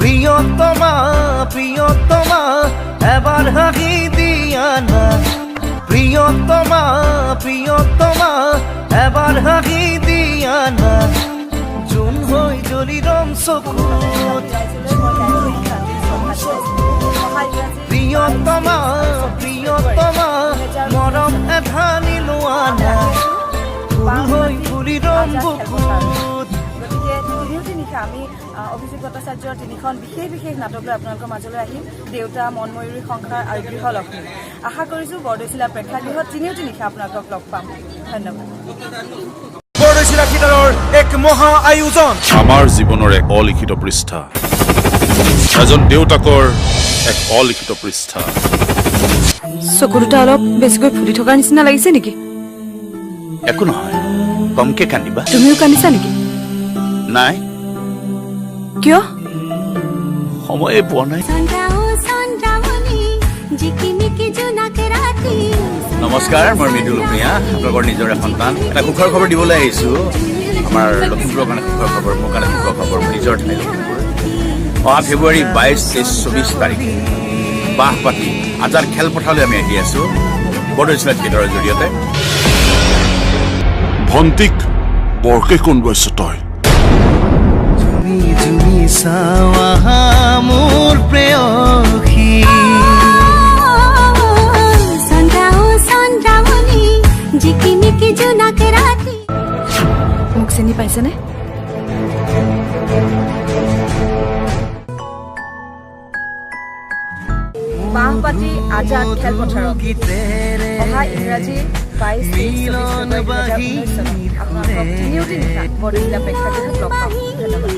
প্ৰিয়তমা প্ৰিয়তমা এবাৰ হাসি দিয়া না প্ৰিয়তমা প্ৰিয়তমা এবাৰ হাসি দিয়া না জোন হৈ জ্বলি ৰম চকুত প্ৰিয়তমা প্ৰিয়তমা মৰম এধানি লোৱা না ফুল হৈ ফুলি ৰম বুকুত আমি অভিজিত ভট্টাচাৰ্যৰ তিনিখন বিশেষ নাটক লৈ আপোনালোকৰ মাজলৈ আহিম দেউতা মনময়ূৰী সংসাৰ আৰু গৃহলক্ষ্মী আশা কৰিছোঁ বৰদৈচিলা প্ৰেক্ষাগৃহত তিনিওটি নিশা আপোনালোকক লগ পাম ধন্যবাদ বৰদৈচিলা থিয়েটাৰৰ এক মহা আয়োজন আমাৰ জীৱনৰ এক অলিখিত পৃষ্ঠা এজন দেউতাকৰ এক অলিখিত পৃষ্ঠা চকু দুটা অলপ বেছিকৈ ফুলি থকাৰ নিচিনা লাগিছে নেকি একো নহয় কমকে কান্দিবা তুমিও কান্দিছা নেকি নাই কিয় সময়ে পোৱা নাই নমস্কাৰ মই মৃদুল ভূঞা আপোনালোকৰ নিজৰে সন্তান এটা সুখৰ খবৰ দিবলৈ আহিছোঁ আমাৰ লখিমপুৰৰ কাৰণে সুখৰ খবৰ মোৰ কাৰণে সুখৰ খবৰ মোৰ নিজৰ ঠাই লখিমপুৰ অহা ফেব্ৰুৱাৰী 22-23-24 তাৰিখে বাঁহপাতি আজাদ খেলপথাৰলৈ আমি আহি আছোঁ বৰদৈচিলা থিয়েটাৰৰ জৰিয়তে ভণ্টিক বৰকে কোনবাইছ তই জুমি চাৱা মোৰ প্ৰেয়সী মোক চিনি পাইছেনে বাঁহপাতি আজাদ খেলপথাৰত অহা ইংৰাজী 22-23 আপোনালোকক তিনিওটি নিশা বৰদৈচিলা প্ৰেক্ষাগৃহত লগ পাম ধন্যবাদ